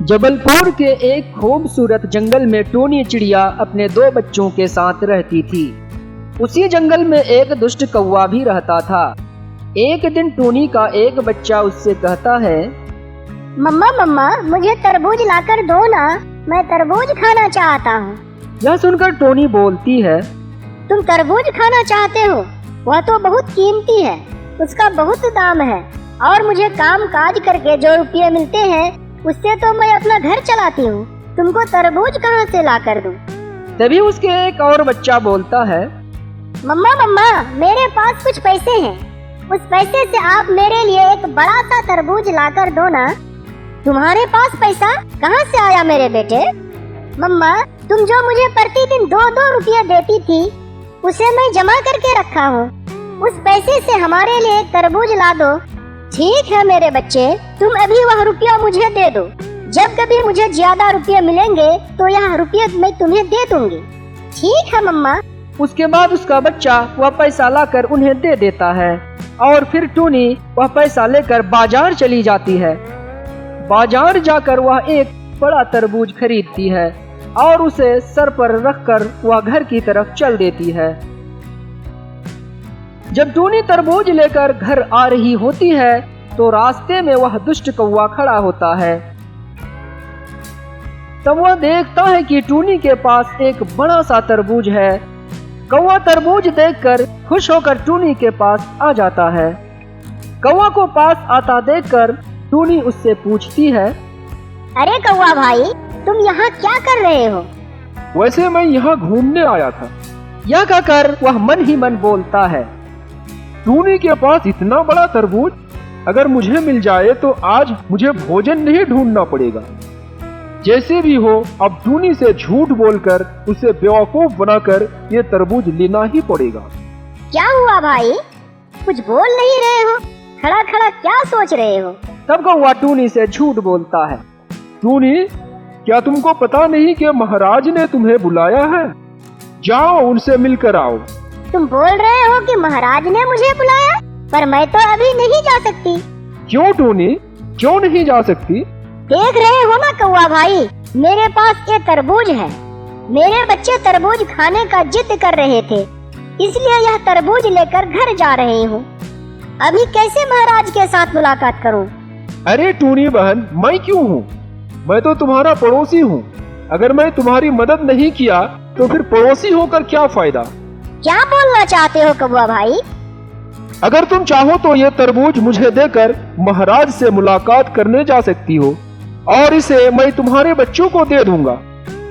जबलपुर के एक खूबसूरत जंगल में टूनी चिड़िया अपने 2 बच्चों के साथ रहती थी। उसी जंगल में एक दुष्ट कौवा भी रहता था। एक दिन टूनी का एक बच्चा उससे कहता है, मम्मा मम्मा मुझे तरबूज लाकर दो ना, मैं तरबूज खाना चाहता हूँ। यह सुनकर टूनी बोलती है, तुम तरबूज खाना चाहते हो? वह तो बहुत कीमती है, उसका बहुत दाम है और मुझे काम काज करके जो रुपये मिलते हैं उससे तो मैं अपना घर चलाती हूँ। तुमको तरबूज कहाँ से ला कर दूँ? तभी उसके एक और बच्चा बोलता है, मम्मा मम्मा मेरे पास कुछ पैसे हैं, उस पैसे से आप मेरे लिए एक बड़ा सा तरबूज ला कर दो ना। तुम्हारे पास पैसा कहाँ से आया मेरे बेटे? मम्मा तुम जो मुझे प्रतिदिन 2-2 रुपये देती थी उसे मैं जमा करके रखा हूँ, उस पैसे से हमारे लिए एक तरबूज ला दो। ठीक है मेरे बच्चे, तुम अभी वह रुपया मुझे दे दो, जब कभी मुझे ज्यादा रुपये मिलेंगे तो यह रुपये मैं तुम्हें दे दूंगी। ठीक है मम्मा। उसके बाद उसका बच्चा वह पैसा लाकर उन्हें दे देता है और फिर टूनी वह पैसा लेकर बाजार चली जाती है। बाजार जाकर वह एक बड़ा तरबूज खरीदती है और उसे सर पर रखकर वह घर की तरफ चल देती है। जब टूनी तरबूज लेकर घर आ रही होती है तो रास्ते में वह दुष्ट कौवा खड़ा होता है। तब वह देखता है कि टूनी के पास एक बड़ा सा तरबूज है। कौवा तरबूज देखकर खुश होकर टूनी के पास आ जाता है। कौवा को पास आता देखकर टूनी उससे पूछती है, अरे कौवा भाई, तुम यहाँ क्या कर रहे हो? वैसे मैं यहाँ घूमने आया था। यह कहकर वह मन ही मन बोलता है, टूनी के पास इतना बड़ा तरबूज अगर मुझे मिल जाए तो आज मुझे भोजन नहीं ढूंढना पड़ेगा। जैसे भी हो अब टूनी से झूठ बोलकर उसे बेवकूफ बनाकर ये तरबूज लेना ही पड़ेगा। क्या हुआ भाई, कुछ बोल नहीं रहे हो? खड़ा खड़ा क्या सोच रहे हो? तब कौवा टूनी से झूठ बोलता है, टूनी क्या तुमको पता नहीं कि महाराज ने तुम्हें बुलाया है? जाओ उनसे मिलकर आओ। तुम बोल रहे हो कि महाराज ने मुझे बुलाया, पर मैं तो अभी नहीं जा सकती। क्यों टूनी, क्यों नहीं जा सकती? देख रहे हो ना कौवा भाई, मेरे पास ये तरबूज है। मेरे बच्चे तरबूज खाने का जिद कर रहे थे, इसलिए यह तरबूज लेकर घर जा रही हूँ। अभी कैसे महाराज के साथ मुलाकात करूँ? अरे टूनी बहन, मैं क्यों हूँ? मैं तो तुम्हारा पड़ोसी हूँ। अगर मैं तुम्हारी मदद नहीं किया तो फिर पड़ोसी होकर क्या फायदा? क्या बोलना चाहते हो कौवा भाई? अगर तुम चाहो तो ये तरबूज मुझे देकर महाराज से मुलाकात करने जा सकती हो और इसे मैं तुम्हारे बच्चों को दे दूंगा।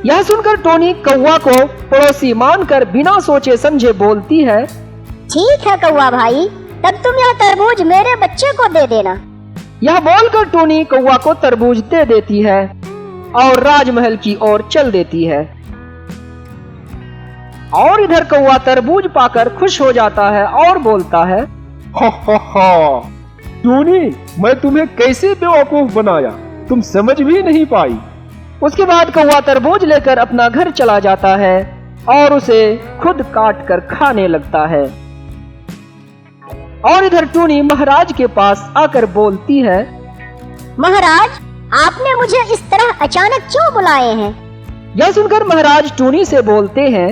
यह सुनकर टूनी कौवा को पड़ोसी मानकर बिना सोचे समझे बोलती है, ठीक है कौवा भाई, तब तुम यह तरबूज मेरे बच्चे को दे देना। यह बोलकर टूनी कौवा को तरबूज दे देती है और राजमहल की ओर चल देती है। और इधर कौवा तरबूज पाकर खुश हो जाता है और बोलता है, टूनी, मैं तुम्हें कैसे बेवकूफ बनाया, तुम समझ भी नहीं पाई। उसके बाद कौवा तरबूज लेकर अपना घर चला जाता है और उसे खुद काट कर खाने लगता है। और इधर टूनी महाराज के पास आकर बोलती है, महाराज, आपने मुझे इस तरह अचानक क्यों बुलाए हैं? यह सुनकर महाराज टूनी से बोलते हैं,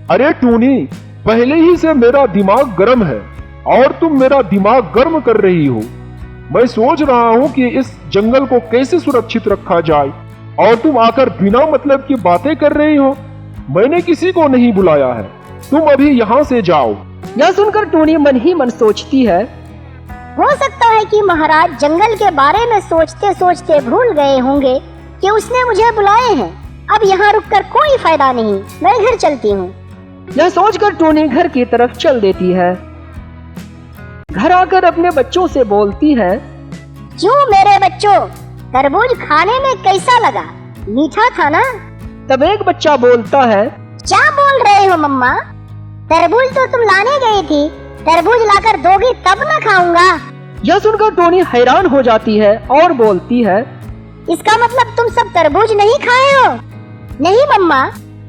अरे टूनी, पहले ही से मेरा दिमाग गर्म है और तुम मेरा दिमाग गर्म कर रही हो। मैं सोच रहा हूँ कि इस जंगल को कैसे सुरक्षित रखा जाए और तुम आकर बिना मतलब की बातें कर रही हो। मैंने किसी को नहीं बुलाया है, तुम अभी यहाँ से जाओ। यह सुनकर टूनी मन ही मन सोचती है, हो सकता है कि महाराज जंगल के बारे में सोचते सोचते भूल गए होंगे कि उसने मुझे बुलाए हैं। अब यहाँ रुककर कोई फायदा नहीं, मैं घर चलती हूँ। यह सोचकर टूनी घर की तरफ चल देती है। घर आकर अपने बच्चों से बोलती है, क्यों मेरे बच्चों, तरबूज खाने में कैसा लगा? मीठा था ना? तब एक बच्चा बोलता है, क्या बोल रहे हो मम्मा? तरबूज तो तुम लाने गई थी, तरबूज लाकर दोगी तब न खाऊंगा। यह सुनकर टूनी हैरान हो जाती है और बोलती है, इसका मतलब तुम सब तरबूज नहीं खाए हो? नहीं मम्मा,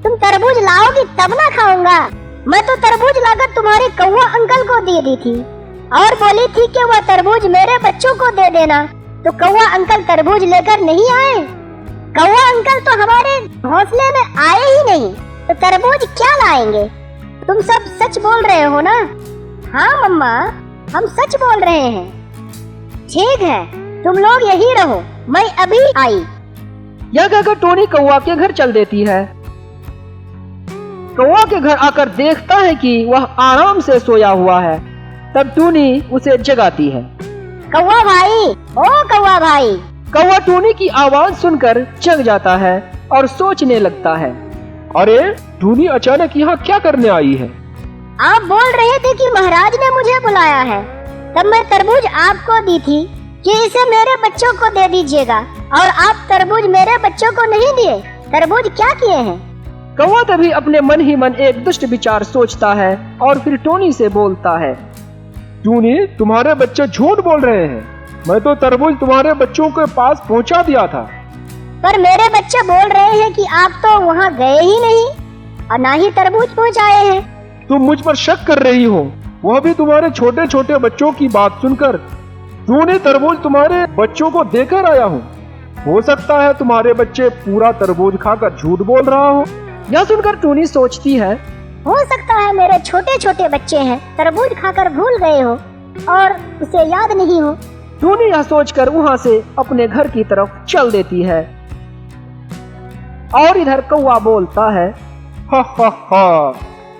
तुम तरबूज लाओगी तब ना खाऊंगा। मैं तो तरबूज लाकर तुम्हारे कौवा अंकल को दे दी थी और बोली थी कि वह तरबूज मेरे बच्चों को दे देना, तो कौवा अंकल तरबूज लेकर नहीं आए। कौवा अंकल तो हमारे घोंसले में आए ही नहीं, तो तरबूज क्या लाएंगे? तुम सब सच बोल रहे हो ना? हाँ मम्मा, हम सच बोल रहे हैं। ठीक है, तुम लोग यही रहो, मैं अभी आई। यह कहकर टोनी कौवा के घर चल देती है। कौवा के घर आकर देखता है कि वह आराम से सोया हुआ है। तब टूनी उसे जगाती है। कौवा भाई, ओ कौवा भाई। कौवा टूनी की आवाज सुनकर जग जाता है और सोचने लगता है। अरे टूनी अचानक यहाँ क्या करने आई है? आप बोल रहे थे कि महाराज ने मुझे बुलाया है, तब मैं तरबूज आपको दी थी कि इसे मेरे बच्चों को दे दीजिएगा, और आप तरबूज मेरे बच्चों को नहीं दिए। तरबूज क्या किए हैं? कौवा तभी अपने मन ही मन एक दुष्ट विचार सोचता है और फिर टोनी से बोलता है। टूनी, तुम्हारे बच्चे झूठ बोल रहे हैं। मैं तो तरबूज तुम्हारे बच्चों के पास पहुंचा दिया था। पर मेरे बच्चे बोल रहे हैं कि आप तो वहाँ गए ही नहीं और ना ही तरबूज पहुँचाए हैं। तुम मुझ पर शक कर रही हो, वह भी तुम्हारे छोटे छोटे बच्चों की बात सुनकर। टूनी, तरबूज तुम्हारे बच्चों को देकर आया हूँ। हो सकता है तुम्हारे बच्चे पूरा तरबूज खाकर झूठ बोल रहा हो। यह सुनकर टूनी सोचती है, हो सकता है मेरे छोटे छोटे बच्चे हैं, तरबूज खाकर भूल गए हो और उसे याद नहीं हो। टूनी यह सोचकर वहाँ से अपने घर की तरफ चल देती है। और इधर कौवा बोलता है, हा हा हा,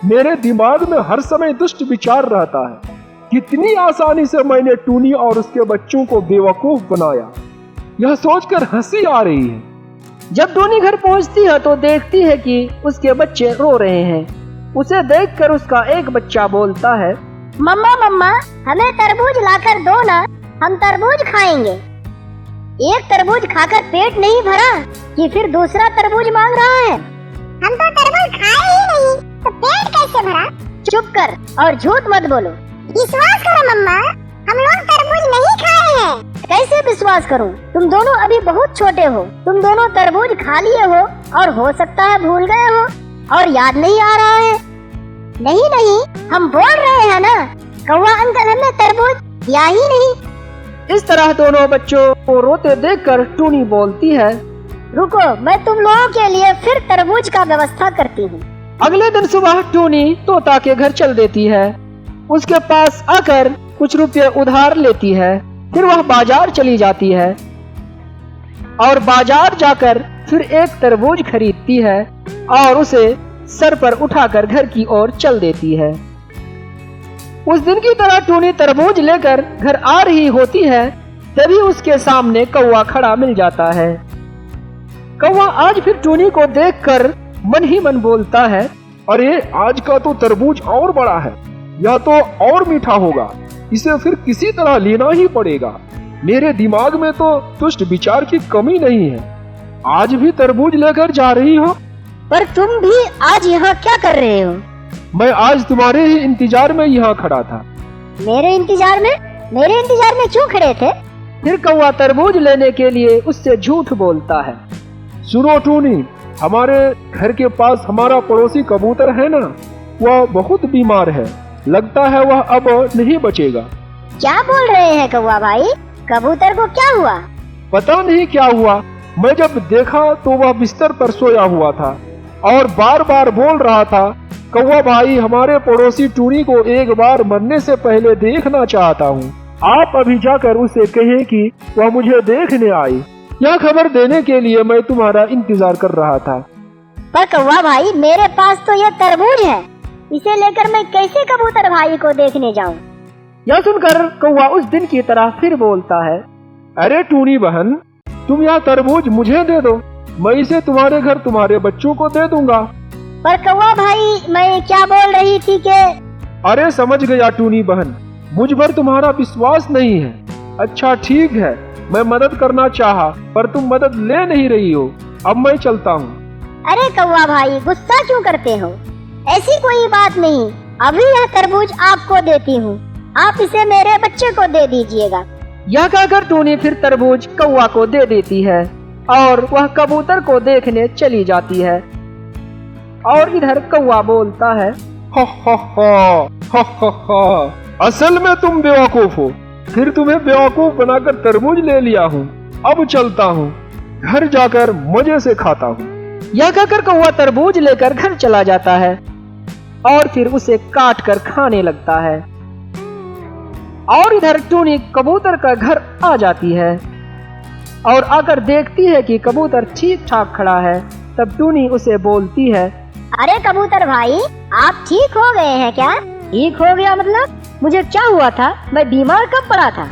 मेरे दिमाग में हर समय दुष्ट विचार रहता है। कितनी आसानी से मैंने टूनी और उसके बच्चों को बेवकूफ बनाया। यह सोचकर हंसी आ रही है। जब टूनी घर पहुँचती है तो देखती है कि उसके बच्चे रो रहे हैं। उसे देखकर उसका एक बच्चा बोलता है, मम्मा मम्मा, हमें तरबूज लाकर दो ना, हम तरबूज खाएंगे। एक तरबूज खाकर पेट नहीं भरा कि फिर दूसरा तरबूज मांग रहा है। हम तो तरबूज खाए ही नहीं, तो पेट कैसे भरा? चुप कर और झूठ मत बोलो। विश्वास करो मम्मा, हम लोग तरबूज नहीं खाए हैं। कैसे विश्वास करूं? तुम दोनों अभी बहुत छोटे हो। तुम दोनों तरबूज खा लिए हो और हो सकता है भूल गए हो और याद नहीं आ रहा है। नहीं नहीं, हम बोल रहे हैं ना, कौवा अंकल हमें तरबूज दिया ही नहीं। इस तरह दोनों बच्चों को रोते देखकर टूनी बोलती है, रुको, मैं तुम लोगों के लिए फिर तरबूज का व्यवस्था करती हूँ। अगले दिन सुबह टूनी तोता के घर चल देती है। उसके पास आकर कुछ रुपए उधार लेती है। फिर वह बाजार चली जाती है और बाजार जाकर फिर एक तरबूज खरीदती है और उसे सर पर उठाकर घर की ओर चल देती है। उस दिन की तरह टूनी तरबूज लेकर घर आ रही होती है, तभी उसके सामने कौवा खड़ा मिल जाता है। कौवा आज फिर टूनी को देखकर मन ही मन बोलता है, अरे आज का तो तरबूज और बड़ा है, यह तो और मीठा होगा। इसे फिर किसी तरह लेना ही पड़ेगा। मेरे दिमाग में तो दुष्ट विचार की कमी नहीं है। आज भी तरबूज लेकर जा रही हो? पर तुम भी आज यहाँ क्या कर रहे हो? मैं आज तुम्हारे ही इंतजार में यहाँ खड़ा था। मेरे इंतजार में? मेरे इंतजार में क्यों खड़े थे? फिर कौवा तरबूज लेने के लिए उससे झूठ बोलता है। सुनो टूनी, हमारे घर के पास हमारा पड़ोसी कबूतर है ना, वह बहुत बीमार है। लगता है वह अब नहीं बचेगा। क्या बोल रहे हैं कौवा भाई? कबूतर को क्या हुआ? पता नहीं क्या हुआ। मैं जब देखा तो वह बिस्तर पर सोया हुआ था और बार बार बोल रहा था, कौवा भाई, हमारे पड़ोसी टूनी को एक बार मरने से पहले देखना चाहता हूँ। आप अभी जाकर उसे कहें कि वह मुझे देखने आई। यह खबर देने के लिए मैं तुम्हारा इंतजार कर रहा था। पर कौवा भाई, मेरे पास तो यह तरबूज है, इसे लेकर मैं कैसे कबूतर भाई को देखने जाऊं? यह सुनकर कौवा उस दिन की तरह फिर बोलता है, अरे टूनी बहन, तुम यह तरबूज मुझे दे दो, मैं इसे तुम्हारे घर तुम्हारे बच्चों को दे दूंगा। पर कौवा भाई, मैं क्या बोल रही थी कि... अरे समझ गया टूनी बहन, मुझ पर तुम्हारा विश्वास नहीं है। अच्छा ठीक है, मैं मदद करना चाहा पर तुम मदद ले नहीं रही हो। अब मैं चलता हूँ। अरे कौवा भाई, गुस्सा क्यों करते हो? ऐसी कोई बात नहीं, अभी यह तरबूज आपको देती हूँ, आप इसे मेरे बच्चे को दे दीजिएगा। यह कहकर टूनी फिर तरबूज कौवा को दे देती है और वह कबूतर को देखने चली जाती है। और इधर कौवा बोलता है, हा हा हा, हा हा हा, असल में तुम बेवकूफ हो। फिर तुम्हें बेवकूफ बनाकर तरबूज ले लिया हूँ। अब चलता हूँ। घर जाकर मजे से खाता हूँ। यह कहकर कौवा तरबूज लेकर घर चला जाता है और फिर उसे काट कर खाने लगता है। और इधर टूनी कबूतर का घर आ जाती है और आकर देखती है कि कबूतर ठीक ठाक खड़ा है। तब टूनी उसे बोलती है, अरे कबूतर भाई, आप ठीक हो गए हैं क्या? ठीक हो गया मतलब? मुझे क्या हुआ था? मैं बीमार कब पड़ा था?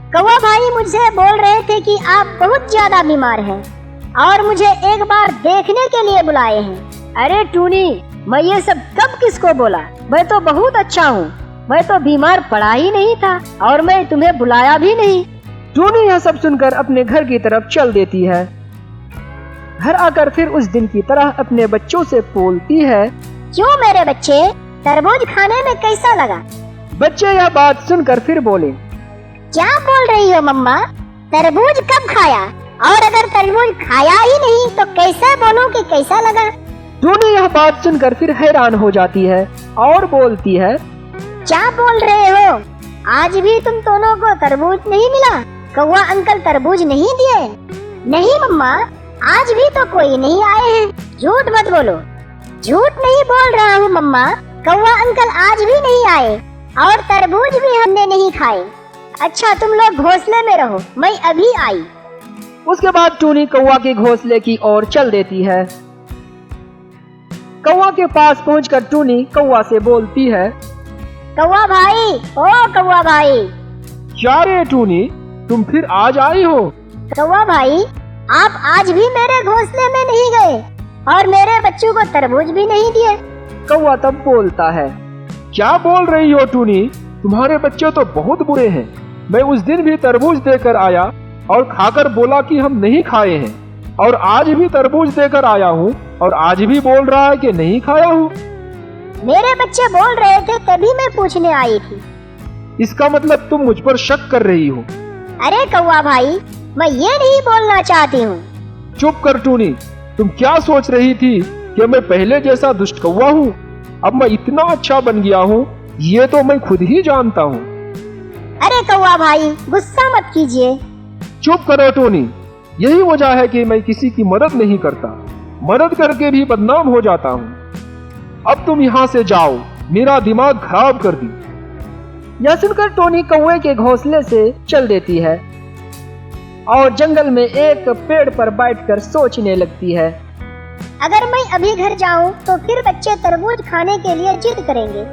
कौवा भाई मुझसे बोल रहे थे कि आप बहुत ज्यादा बीमार हैं और मुझे एक बार देखने के लिए बुलाए हैं। अरे टूनी, मैं ये सब कब किसको बोला? मैं तो बहुत अच्छा हूँ। मैं तो बीमार पड़ा ही नहीं था और मैं तुम्हें बुलाया भी नहीं। टूनी यह सब सुनकर अपने घर की तरफ चल देती है। घर आकर फिर उस दिन की तरह अपने बच्चों से बोलती है, क्यों मेरे बच्चे, तरबूज खाने में कैसा लगा? बच्चे यह बात सुनकर फिर बोले, क्या बोल रही हो मम्मा? तरबूज कब खाया? और अगर तरबूज खाया ही नहीं तो कैसे बोलूं कि कैसा लगा? टूनी यह बात सुनकर फिर हैरान हो जाती है और बोलती है, क्या बोल रहे हो? आज भी तुम दोनों को तरबूज नहीं मिला? कौवा अंकल तरबूज नहीं दिए? नहीं मम्मा, आज भी तो कोई नहीं आए हैं। झूठ मत बोलो। झूठ नहीं बोल रहा हूँ मम्मा, कौवा अंकल आज भी नहीं आए और तरबूज भी हमने नहीं खाए। अच्छा तुम लोग घोंसले में रहो, मैं अभी आई। उसके बाद टूनी कौवा के घोंसले की ओर चल देती है। कौवा के पास पहुंचकर टूनी कौवा से बोलती है, कौवा भाई, ओ कौवा भाई। क्या रे टूनी, तुम फिर आज आई हो? कौवा भाई, आप आज भी मेरे घोंसले में नहीं गए और मेरे बच्चों को तरबूज भी नहीं दिए। कौवा तब बोलता है, क्या बोल रही हो टूनी, तुम्हारे बच्चे तो बहुत बुरे हैं। मैं उस दिन भी तरबूज देकर आया और खाकर बोला कि हम नहीं खाए हैं, और आज भी तरबूज देकर आया हूँ और आज भी बोल रहा है कि नहीं खाया हूँ। मेरे बच्चे बोल रहे थे तभी मैं पूछने आई थी। इसका मतलब तुम मुझ पर शक कर रही हो। अरे कौवा भाई, मैं ये नहीं बोलना चाहती हूँ। चुप कर टूनी, तुम क्या सोच रही थी कि मैं पहले जैसा दुष्ट कौवा हूँ? अब मैं इतना अच्छा बन गया हूँ, ये तो मैं खुद ही जानता हूँ। अरे कौवा भाई, गुस्सा मत कीजिए। चुप करो टोनी, यही वजह है कि मैं किसी की मदद नहीं करता। मदद करके भी बदनाम हो जाता हूँ। अब तुम यहाँ से जाओ, मेरा दिमाग खराब कर दी। यह सुनकर टोनी कौवे के घोंसले से चल देती है और जंगल में एक पेड़ पर बैठकर सोचने लगती है। अगर मैं अभी घर जाऊं तो फिर बच्चे तरबूज खाने के लिए जिद करेंगे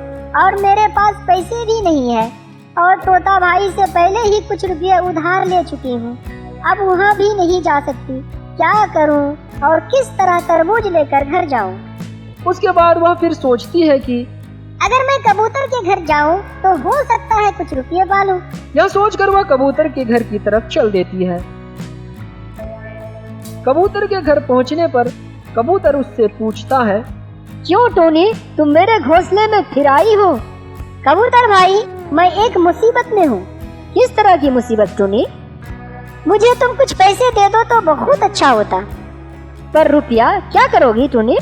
और मेरे पास पैसे भी नहीं है और तोता भाई से पहले ही कुछ रुपये उधार ले चुकी हूँ। अब वहाँ भी नहीं जा सकती। क्या करूँ और किस तरह तरबूज लेकर घर जाऊँ? उसके बाद वह फिर सोचती है कि अगर मैं कबूतर के घर जाऊँ तो हो सकता है कुछ रुपये पालूं। यह सोचकर वह कबूतर के घर की तरफ चल देती है। कबूतर के घर पहुंचने पर कबूतर उससे पूछता है, क्यों टोनी, तुम मेरे घोंसले में फिर आई हो? कबूतर भाई, मैं एक मुसीबत में हूँ। किस तरह की मुसीबत टोनी? मुझे तुम कुछ पैसे दे दो तो बहुत अच्छा होता। पर रुपया क्या करोगी टोनी?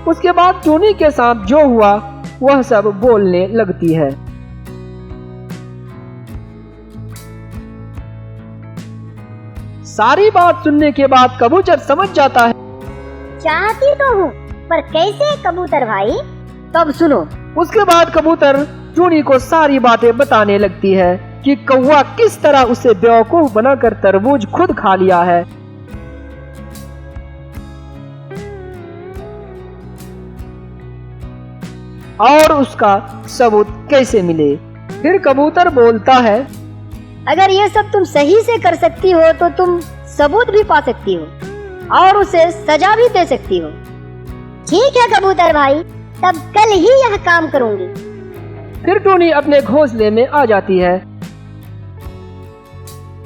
उसके बाद टोनी के साथ जो हुआ वह सब बोलने लगती है। सारी बात सुनने के बाद कबूतर समझ जाता है। चाहती तो हूँ, पर कैसे कबूतर भाई? तब सुनो। उसके बाद कबूतर टोनी को सारी बातें बताने लगती है कि कौवा किस तरह उसे बेवकूफ बनाकर तरबूज खुद खा लिया है। और उसका सबूत कैसे मिले। फिर कबूतर बोलता है, अगर ये सब तुम सही से कर सकती हो तो तुम सबूत भी पा सकती हो और उसे सजा भी दे सकती हो। ठीक है कबूतर भाई, तब कल ही यह काम करूंगी। फिर टोनी अपने घोंसले में आ जाती है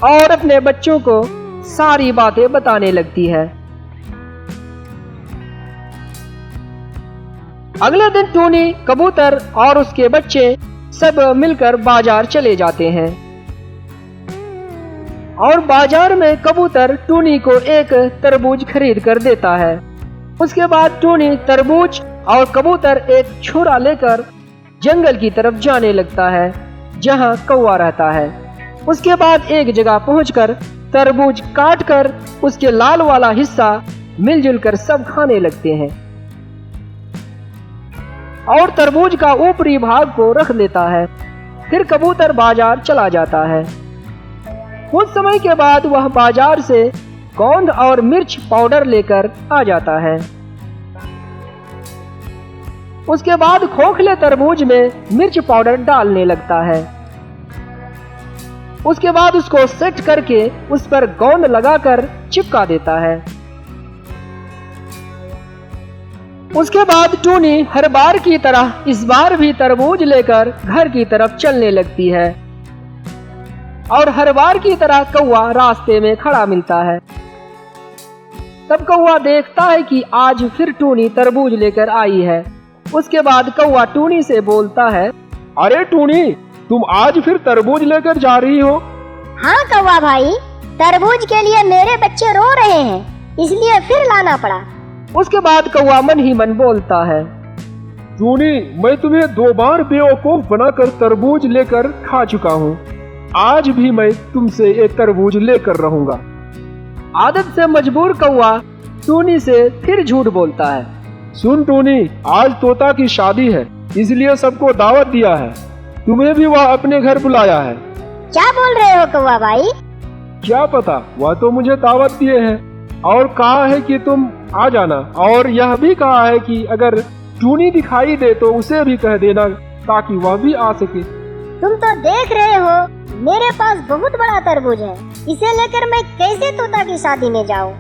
और अपने बच्चों को सारी बातें बताने लगती है। अगले दिन टोनी, कबूतर और उसके बच्चे सब मिलकर बाजार चले जाते हैं और बाजार में कबूतर टोनी को एक तरबूज खरीद कर देता है। उसके बाद टोनी तरबूज और कबूतर एक छुरा लेकर जंगल की तरफ जाने लगता है जहां कौवा रहता है। उसके बाद एक जगह पहुंचकर तरबूज काट कर उसके लाल वाला हिस्सा मिलजुल कर सब खाने लगते हैं और तरबूज का ऊपरी भाग को रख लेता है। फिर कबूतर बाजार चला जाता है। कुछ समय के बाद वह बाजार से गोंद और मिर्च पाउडर लेकर आ जाता है। उसके बाद खोखले तरबूज में मिर्च पाउडर डालने लगता है। उसके बाद उसको सेट करके उस पर गोंद लगाकर चिपका देता है। उसके बाद टूनी हर बार की तरह इस बार भी तरबूज लेकर घर की तरफ चलने लगती है और हर बार की तरह कौवा रास्ते में खड़ा मिलता है। तब कौवा देखता है कि आज फिर टूनी तरबूज लेकर आई है। उसके बाद कौवा टूनी से बोलता है, अरे टूनी, तुम आज फिर तरबूज लेकर जा रही हो? हाँ कौवा भाई, तरबूज के लिए मेरे बच्चे रो रहे हैं, इसलिए फिर लाना पड़ा। उसके बाद कौवा मन ही मन बोलता है, टूनी, मैं तुम्हें 2 बार बेवकूफ बनाकर तरबूज लेकर खा चुका हूँ। आज भी मैं तुमसे एक तरबूज लेकर रहूंगा। आदत से मजबूर कौवा टूनी से फिर झूठ बोलता है। सुन टूनी, आज तोता की शादी है, इसलिए सबको दावत दिया है। तुम्हें भी वह अपने घर बुलाया है। क्या बोल रहे हो कौवा भाई? क्या पता, वह तो मुझे दावत दिए हैं और कहा है कि तुम आ जाना, और यह भी कहा है कि अगर टूनी दिखाई दे तो उसे भी कह देना ताकि वह भी आ सके। तुम तो देख रहे हो मेरे पास बहुत बड़ा तरबूज है, इसे लेकर मैं कैसे तोता की शादी में जाऊं?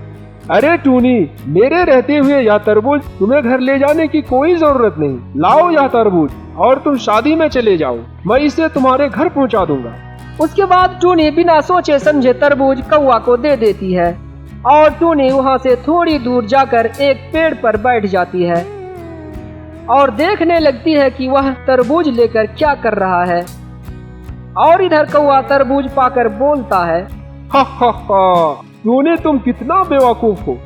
अरे टूनी, मेरे रहते हुए यह तरबूज तुम्हें घर ले जाने की कोई जरूरत नहीं। लाओ यह तरबूज और तुम शादी में चले जाओ, मैं इसे तुम्हारे घर पहुंचा दूंगा। उसके बाद टूनी बिना सोचे समझे तरबूज कौवा को दे देती है और टूनी वहां से थोड़ी दूर जाकर एक पेड़ पर बैठ जाती है और देखने लगती है कि वह तरबूज लेकर क्या कर रहा है। और इधर कौवा तरबूज पाकर बोलता है, हा हा हा, टूनी, तुम कितना बेवकूफ हो,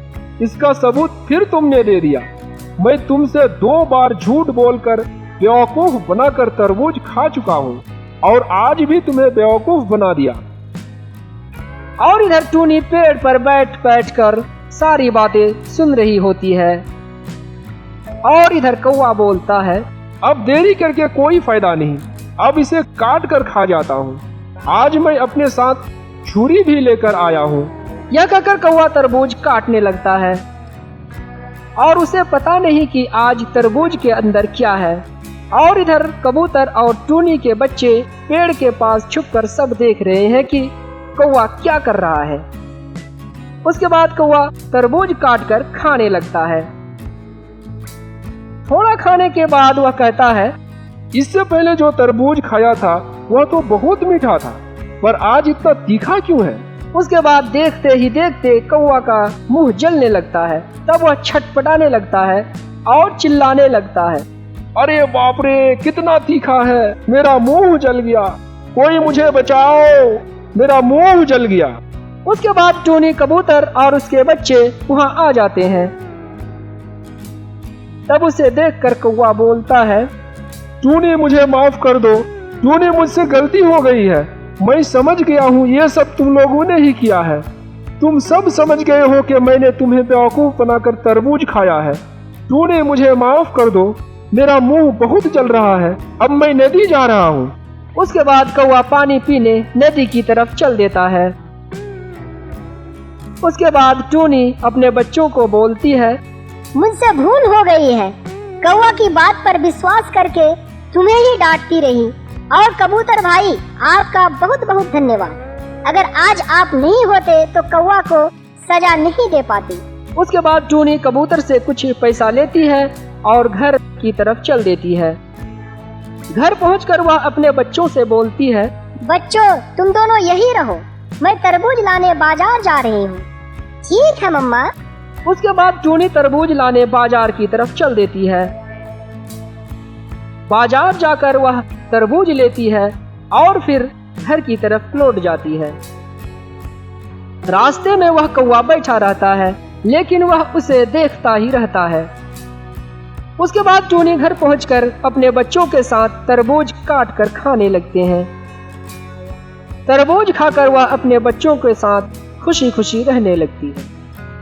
इसका सबूत फिर तुमने दे दिया। मैं तुमसे 2 बार झूठ बोलकर बेवकूफ बनाकर तरबूज खा चुका हूँ और आज भी तुम्हें बेवकूफ बना दिया। और इधर टूनी पेड़ पर बैठ बैठ कर सारी बातें सुन रही होती है और इधर कौवा बोलता है, अब देरी करके कोई फायदा नहीं, अब इसे काट कर खा जाता हूँ। आज मैं अपने साथ छुरी भी लेकर आया हूँ। यह कहकर कौवा तरबूज काटने लगता है और उसे पता नहीं कि आज तरबूज के अंदर क्या है। और इधर कबूतर और टूनी के बच्चे पेड़ के पास छुपकर सब देख रहे हैं कि कौवा क्या कर रहा है। उसके बाद कौवा तरबूज काटकर खाने लगता है। थोड़ा खाने के बाद वह कहता है, इससे पहले जो तरबूज खाया था वह तो बहुत मीठा था, पर आज इतना तीखा क्यों है? उसके बाद देखते ही देखते कौवा का मुंह जलने लगता है। तब वह छटपटाने लगता है और चिल्लाने लगता है, अरे बाप रे, कितना तीखा है, मेरा मुंह जल गया, कोई मुझे बचाओ, मेरा मुंह जल गया। उसके बाद टूनी, कबूतर और उसके बच्चे वहां आ जाते हैं। तब उसे देखकर कौवा बोलता है, टूनी, मुझे माफ कर दो, टूनी, मुझसे गलती हो गई है, मैं समझ गया हूँ ये सब तुम लोगों ने ही किया है। तुम सब समझ गए हो कि मैंने तुम्हें बेवकूफ बनाकर तरबूज खाया है। टूनी, मुझे माफ कर दो, मेरा मुंह बहुत जल रहा है, अब मैं नदी जा रहा हूँ। उसके बाद कौवा पानी पीने नदी की तरफ चल देता है। उसके बाद टूनी अपने बच्चों को बोलती है, मुझसे भूल हो गई है, कौवा की बात पर विश्वास करके तुम्हें ही डांटती रही। और कबूतर भाई, आपका बहुत बहुत धन्यवाद। अगर आज आप नहीं होते तो कौवा को सजा नहीं दे पाती। उसके बाद टूनी कबूतर से कुछ पैसा लेती है और घर की तरफ चल देती है। घर पहुंचकर वह अपने बच्चों से बोलती है, बच्चों, तुम दोनों यही रहो, मैं तरबूज लाने बाजार जा रही हूँ। ठीक है मम्मा। उसके बाद टूनी तरबूज लाने बाजार की तरफ चल देती है। बाजार जाकर वह तरबूज लेती है और फिर घर की तरफ लौट जाती है। रास्ते में वह कौवा बैठा रहता है, लेकिन वह उसे देखता ही रहता है। उसके बाद टूनी घर पहुंचकर अपने बच्चों के साथ तरबूज काट कर खाने लगते हैं। तरबूज खाकर वह अपने बच्चों के साथ खुशी खुशी रहने लगती है।